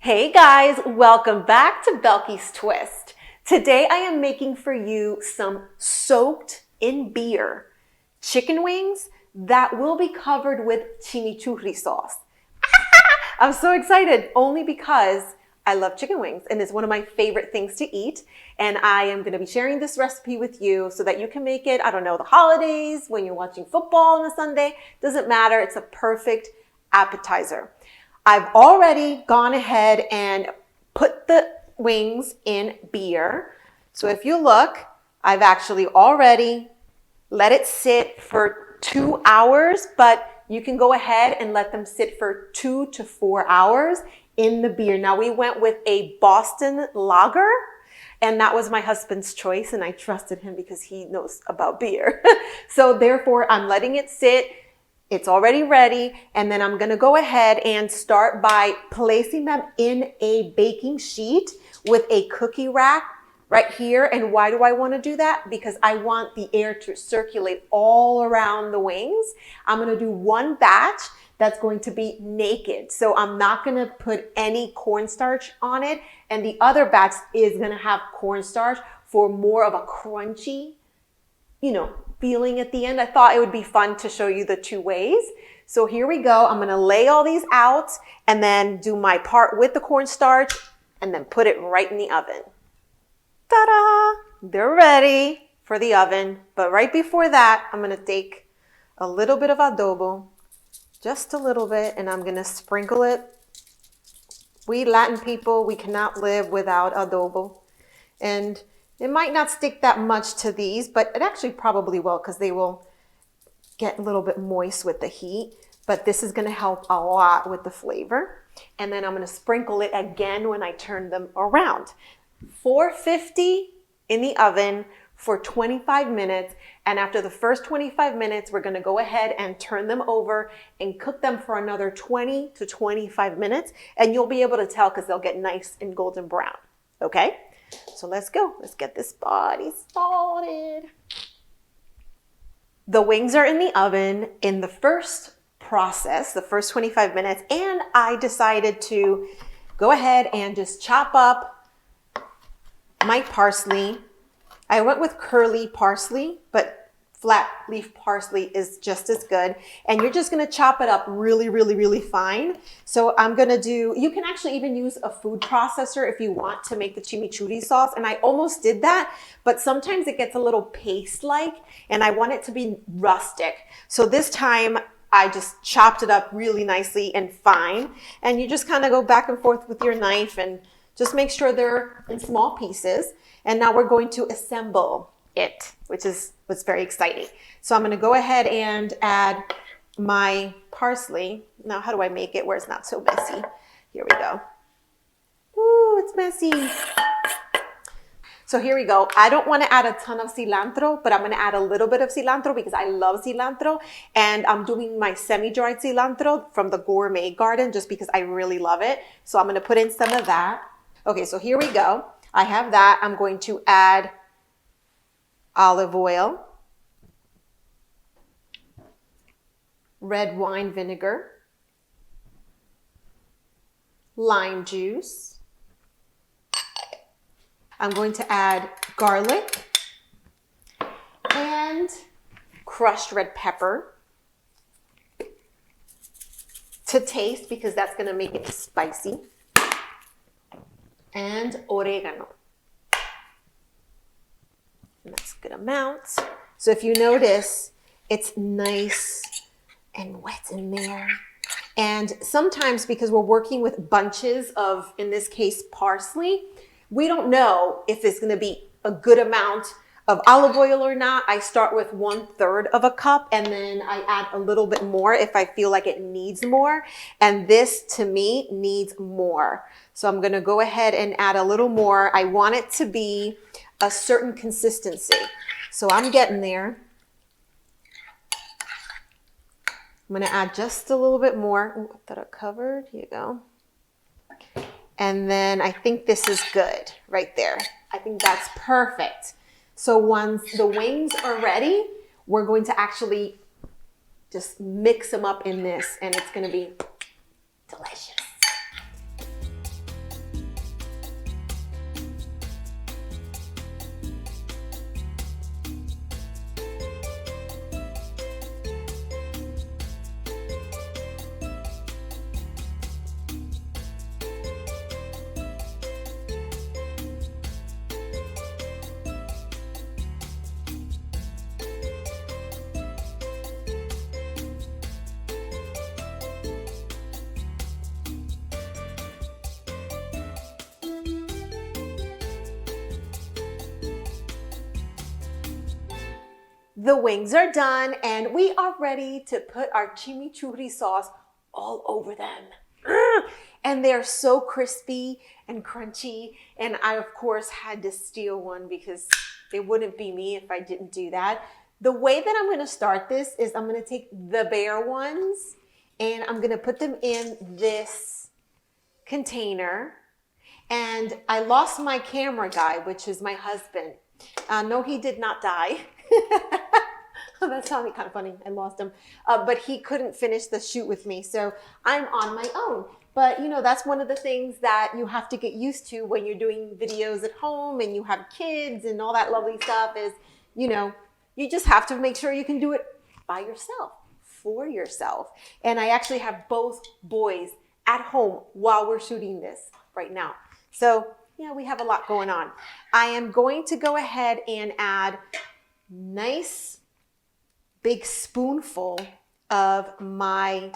Hey guys, welcome back to Belky's Twist. Today I am making for you some soaked in beer chicken wings that will be covered with chimichurri sauce. I'm so excited only because I love chicken wings and it's one of my favorite things to eat. And I am going to be sharing this recipe with you so that you can make it, I don't know, the holidays, when you're watching football on a Sunday, doesn't matter. It's a perfect appetizer. I've already gone ahead and put the wings in beer. So if you look, I've actually already let it sit for 2 hours, but you can go ahead and let them sit for 2 to 4 hours in the beer. Now we went with a Boston lager, and that was my husband's choice, and I trusted him because he knows about beer. So therefore, I'm letting it sit. It's already ready, and then I'm gonna go ahead and start by placing them in a baking sheet with a cookie rack right here. And why do I wanna do that? Because I want the air to circulate all around the wings. I'm gonna do one batch that's going to be naked. So I'm not gonna put any cornstarch on it, and the other batch is gonna have cornstarch for more of a crunchy, feeling at the end. I thought it would be fun to show you the two ways. So here we go. I'm gonna lay all these out and then do my part with the cornstarch and then put it right in the oven. Ta-da! They're ready for the oven. But right before that, I'm gonna take a little bit of adobo, just a little bit, and I'm gonna sprinkle it. We Latin people, we cannot live without adobo. And it might not stick that much to these, but it actually probably will because they will get a little bit moist with the heat. But this is going to help a lot with the flavor. And then I'm going to sprinkle it again when I turn them around. 450 in the oven for 25 minutes. And after the first 25 minutes, we're going to go ahead and turn them over and cook them for another 20 to 25 minutes. And you'll be able to tell because they'll get nice and golden brown. Okay? So let's go. Let's get this body started. The wings are in the oven in the first process, the first 25 minutes, and I decided to go ahead and just chop up my parsley. I went with curly parsley, but flat leaf parsley is just as good. And you're just gonna chop it up really, really, really fine. So I'm gonna you can actually even use a food processor if you want to make the chimichurri sauce. And I almost did that, but sometimes it gets a little paste-like and I want it to be rustic. So this time I just chopped it up really nicely and fine. And you just kind of go back and forth with your knife and just make sure they're in small pieces. And now we're going to assemble it, which is what's very exciting. So I'm going to go ahead and add my parsley. Now, how do I make it where it's not so messy? Here we go. Ooh, it's messy. So here we go. I don't want to add a ton of cilantro, but I'm going to add a little bit of cilantro because I love cilantro. And I'm doing my semi-dried cilantro from the Gourmet Garden just because I really love it. So I'm going to put in some of that. Okay, so here we go. I have that. I'm going to add olive oil, red wine vinegar, lime juice. I'm going to add garlic and crushed red pepper to taste because that's going to make it spicy, and oregano. And that's a good amount. So if you notice, it's nice and wet in there. And sometimes because we're working with bunches of, in this case, parsley, we don't know if it's gonna be a good amount of olive oil or not. I start with 1/3 of a cup and then I add a little bit more if I feel like it needs more. And this to me needs more. So I'm gonna go ahead and add a little more. I want it to be a certain consistency. So I'm getting there. I'm gonna add just a little bit more. Ooh, that are covered, here you go. And then I think this is good right there. I think that's perfect. So once the wings are ready, we're going to actually just mix them up in this and it's gonna be delicious. The wings are done and we are ready to put our chimichurri sauce all over them. And they're so crispy and crunchy. And I, of course, had to steal one because it wouldn't be me if I didn't do that. The way that I'm going to start this is I'm going to take the bare ones and I'm going to put them in this container. And I lost my camera guy, which is my husband. No, he did not die. Oh, that sounded kind of funny. I lost him. But he couldn't finish the shoot with me. So I'm on my own. But, you know, that's one of the things that you have to get used to when you're doing videos at home and you have kids and all that lovely stuff is, you know, you just have to make sure you can do it by yourself, for yourself. And I actually have both boys at home while we're shooting this right now. So, yeah, we have a lot going on. I am going to go ahead and add nice big spoonful of my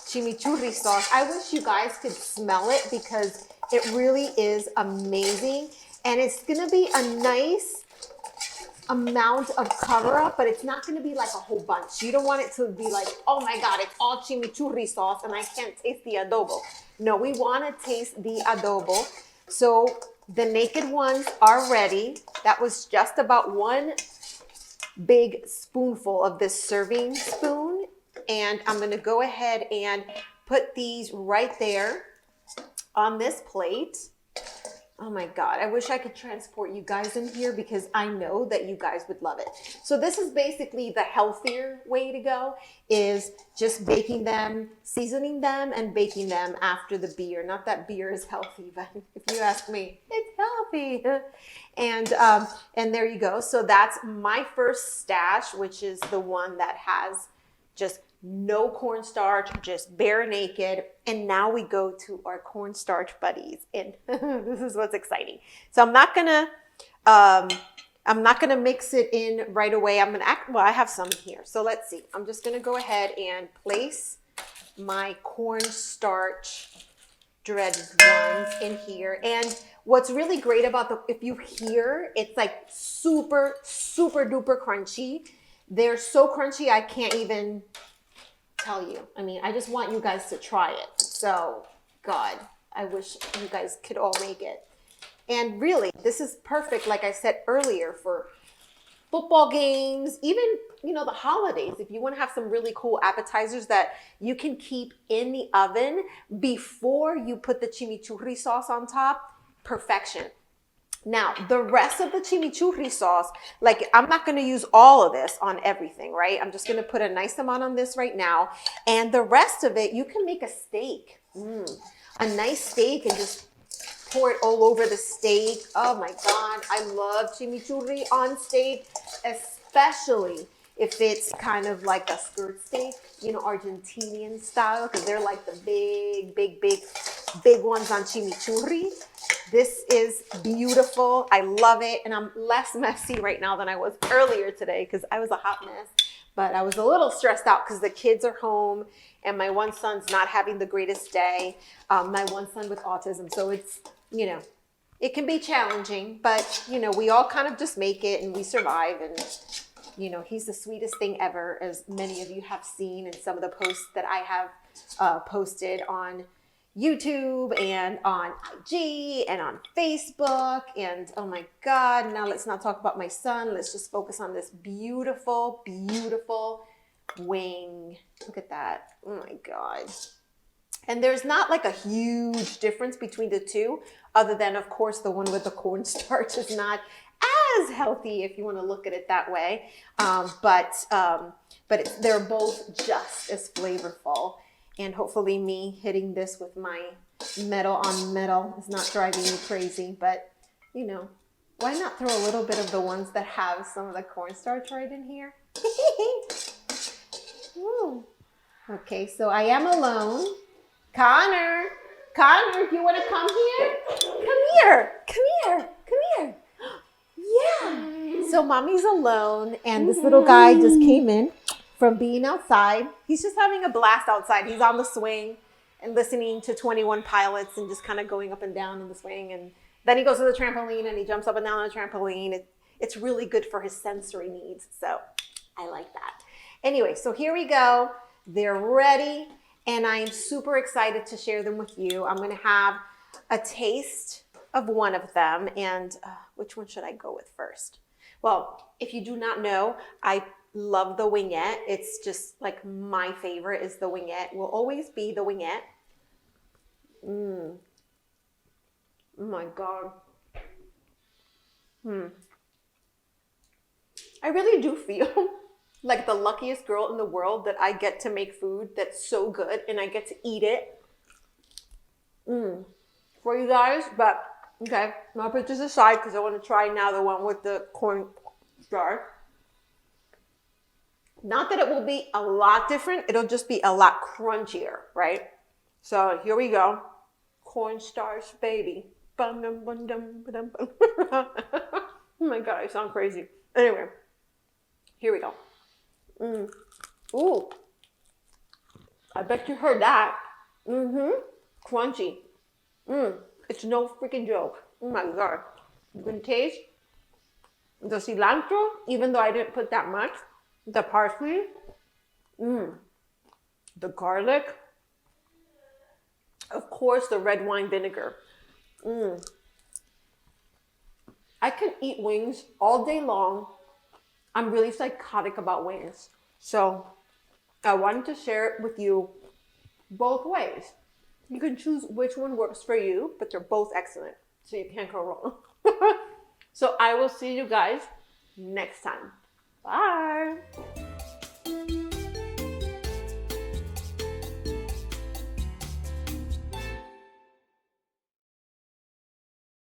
chimichurri sauce. I wish you guys could smell it because it really is amazing. And it's gonna be a nice amount of cover up, but it's not gonna be like a whole bunch. You don't want it to be like, oh my God, it's all chimichurri sauce and I can't taste the adobo. No, we wanna taste the adobo. So the naked ones are ready. That was just about one big spoonful of this serving spoon. And I'm gonna go ahead and put these right there on this plate. Oh my God, I wish I could transport you guys in here because I know that you guys would love it. So this is basically the healthier way to go, is just baking them, seasoning them, and baking them after the beer. Not that beer is healthy, but if you ask me, it's healthy. And there you go. So that's my first stash, which is the one that has just no cornstarch, just bare naked. And now we go to our cornstarch buddies. And this is what's exciting. So I'm not gonna mix it in right away. Well, I have some here. So let's see. I'm just gonna go ahead and place my cornstarch dreaded ones in here. And what's really great about if you hear, it's like super, super duper crunchy. They're so crunchy, I can't even tell you. I mean, I just want you guys to try it. So, God, I wish you guys could all make it. And really, this is perfect, like I said earlier, for football games, even, you know, the holidays. If you want to have some really cool appetizers that you can keep in the oven before you put the chimichurri sauce on top, perfection. Now, the rest of the chimichurri sauce, like I'm not going to use all of this on everything, right? I'm just going to put a nice amount on this right now. And the rest of it, you can make a steak, a nice steak, and just pour it all over the steak. Oh my God, I love chimichurri on steak, especially if it's kind of like a skirt steak, you know, Argentinian style, because they're like the big ones on chimichurri. This is beautiful. I love it. And I'm less messy right now than I was earlier today because I was a hot mess. But I was a little stressed out because the kids are home and my one son's not having the greatest day. My one son with autism. So it's, you know, it can be challenging, but, you know, we all kind of just make it and we survive. And, you know, he's the sweetest thing ever, as many of you have seen in some of the posts that I have posted on YouTube and on IG and on Facebook. And oh my God, now let's not talk about my son. Let's just focus on this beautiful, beautiful wing. Look at that. Oh my God. And there's not like a huge difference between the two, other than, of course, the one with the cornstarch is not as healthy if you want to look at it that way. But they're both just as flavorful. And hopefully me hitting this with my metal on metal is not driving me crazy. But, you know, why not throw a little bit of the ones that have some of the cornstarch right in here? Ooh. Okay, so I am alone. Connor, do you want to come here? Come here. Yeah. So mommy's alone and this little guy just came in from being outside. He's just having a blast outside. He's on the swing and listening to 21 Pilots and just kind of going up and down in the swing. And then he goes to the trampoline and he jumps up and down on the trampoline. it's really good for his sensory needs. So I like that. Anyway, so here we go. They're ready, and I am super excited to share them with you. I'm going to have a taste of one of them, and which one should I go with first? Well, if you do not know, I love the wingette. It's just like my favorite is the wingette. Will always be the wingette. Oh my God. I really do feel like the luckiest girl in the world that I get to make food that's so good and I get to eat it for you guys. But okay, I'll put this aside because I want to try now the one with the cornstarch. Not that it will be a lot different, it'll just be a lot crunchier, right? So here we go. Cornstarch, baby. Oh my God, I sound crazy. Anyway, here we go. Ooh, I bet you heard that. Crunchy. It's no freaking joke. Oh my God. You can taste the cilantro, even though I didn't put that much. The parsley. The garlic. Of course, the red wine vinegar. I can eat wings all day long. I'm really psychotic about wings. So I wanted to share it with you both ways. You can choose which one works for you, but they're both excellent. So you can't go wrong. So I will see you guys next time. Bye.